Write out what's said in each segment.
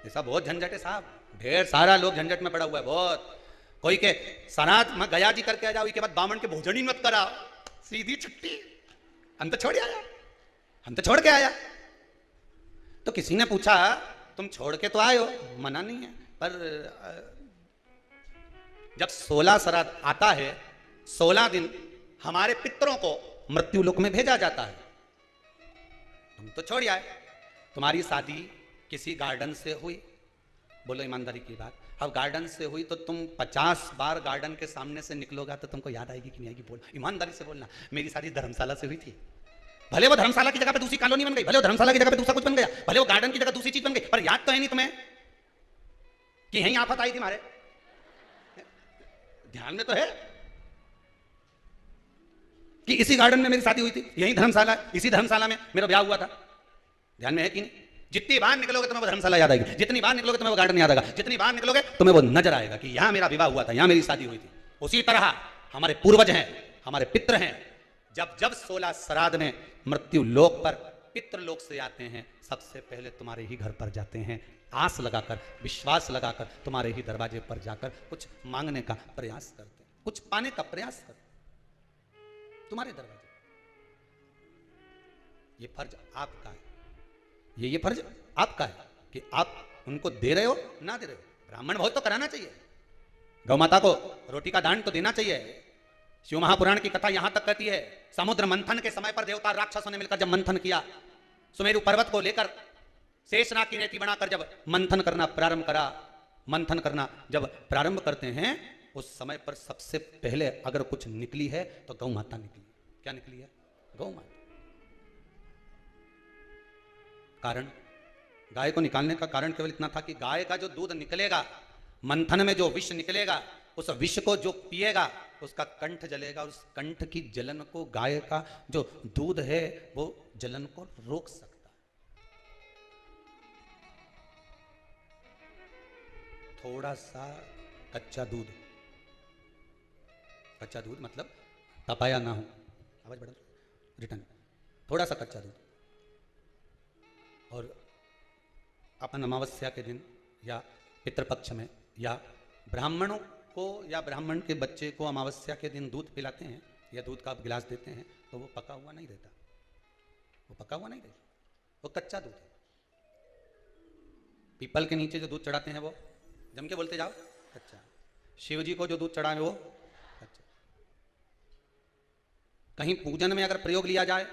ऐसा बहुत झंझट है साहब, ढेर सारा लोग झंझट में पड़ा हुआ है बहुत। कोई के सनात में गया जी करके आ जाओ, इसके बाद बामन के भोजन ही मत कराओ, सीधी छुट्टी। हम तो छोड़ आया, हम तो छोड़ के आया। तो किसी ने पूछा तुम छोड़ के तो आए हो, मना नहीं है, पर जब 16 श्राद्ध आता है 16 दिन हमारे पितरों को मृत्यु लोक में भेजा जाता है, तुम तो छोड़ आए। तुम्हारी शादी किसी गार्डन से हुई, बोलो ईमानदारी की बात, अब गार्डन से हुई तो तुम 50 बार गार्डन के सामने से निकलोगा तो तुमको याद आएगी कि नहीं आएगी? बोल, ईमानदारी से बोलना। मेरी शादी धर्मशाला से हुई थी, भले वो धर्मशाला की जगह पे दूसरी कॉलोनी बन गई, भले वो धर्मशाला की जगह पे दूसरा कुछ बन गया, भले वो गार्डन की जगह दूसरी चीज बन गई, पर याद तो है नहीं तुम्हें कि यहीं आफत आई थी हमारे? ध्यान में तो है कि इसी गार्डन में मेरी शादी हुई थी, यही धर्मशाला, इसी धर्मशाला में मेरा ब्याह हुआ था। ध्यान में है कि नहीं? जितनी बार निकलोगे तुम्हें वो धर्मशाला याद आएगी, जितनी बार निकलोगे तुम्हें वो गार्डन याद आएगा, जितनी बार निकलोगे तुम्हें वो नजर आएगा कि यहां मेरा विवाह हुआ था, यहां मेरी शादी हुई थी। उसी तरह हमारे पूर्वज हैं, हमारे पितृ हैं, जब जब 16 श्राद्ध में मृत्यु लोक पर पितृलोक से आते हैं, सबसे पहले तुम्हारे ही घर पर जाते हैं, आस लगाकर, विश्वास लगाकर तुम्हारे ही दरवाजे पर जाकर कुछ मांगने का प्रयास करते हैं, कुछ पाने का प्रयास करते हैं तुम्हारे दरवाजे। ये फर्ज आपका है, ये फर्ज आपका है कि आप उनको दे रहे हो ना दे रहे हो। ब्राह्मण भोज तो कराना चाहिए, गौ माता को रोटी का दान तो देना चाहिए। शिव महापुराण की कथा यहां तक कहती है, समुद्र मंथन के समय पर देवता राक्षसों ने मिलकर जब मंथन किया, सुमेरु पर्वत को लेकर शेषनाग की रेती बनाकर जब मंथन करना प्रारंभ करा, मंथन करना जब प्रारंभ करते हैं, उस समय पर सबसे पहले अगर कुछ निकली है तो गौ माता निकली। क्या निकली है? गौ माता। कारण, गाय को निकालने का कारण केवल इतना था कि गाय का जो दूध निकलेगा, मंथन में जो विष निकलेगा, उस विष को जो पिएगा उसका कंठ जलेगा, उस कंठ की जलन को गाय का जो दूध है वो जलन को रोक सकता है। थोड़ा सा कच्चा दूध, कच्चा दूध मतलब तपाया ना हो, आवाज बढ़ा रिटर्न, थोड़ा सा कच्चा दूध, और अपन अमावस्या के दिन या पितृपक्ष में या ब्राह्मणों को या ब्राह्मण के बच्चे को अमावस्या के दिन दूध पिलाते हैं या दूध का गिलास देते हैं, तो वो पका हुआ नहीं देता, वो पका हुआ नहीं देता, वो कच्चा दूध है। पीपल के नीचे जो दूध चढ़ाते हैं वो, जम के बोलते जाओ, कच्चा। शिव जी को जो दूध चढ़ाए वो कच्चा। कहीं पूजन में अगर प्रयोग लिया जाए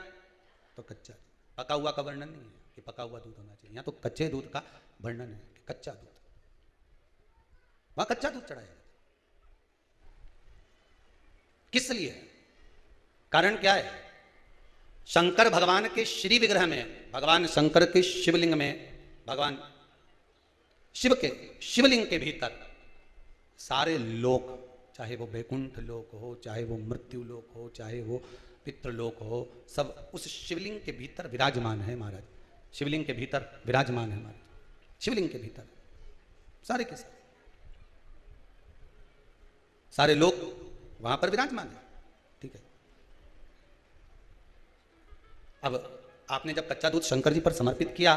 तो कच्चा, पका हुआ का वर्णन नहीं है कि पका हुआ दूध होना चाहिए, यहाँ तो कच्चे दूध का वर्णन है कि कच्चा दूध, वहां कच्चा दूध चढ़ाया जाता। किस लिए? कारण क्या है? शंकर भगवान के श्री विग्रह में, भगवान शंकर के शिवलिंग में, भगवान शिव के शिवलिंग के भीतर सारे लोक, चाहे वो वैकुंठ लोक हो, चाहे वो मृत्यु लोक हो, चाहे वो पितृलोक हो, सब उस शिवलिंग के भीतर विराजमान है महाराज। शिवलिंग के भीतर विराजमान है महाराज, शिवलिंग के भीतर सारे के सारे सारे लोग वहां पर विराजमान है। ठीक है, अब आपने जब कच्चा दूध शंकर जी पर समर्पित किया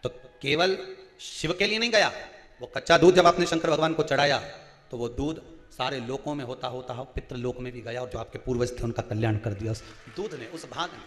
तो केवल शिव के लिए नहीं गया, वो कच्चा दूध जब आपने शंकर भगवान को चढ़ाया तो वो दूध सारे लोकों में होता होता पितृलोक में भी गया, और जो आपके पूर्वज थे उनका कल्याण कर दिया उस दूध ने, उस भाग ने।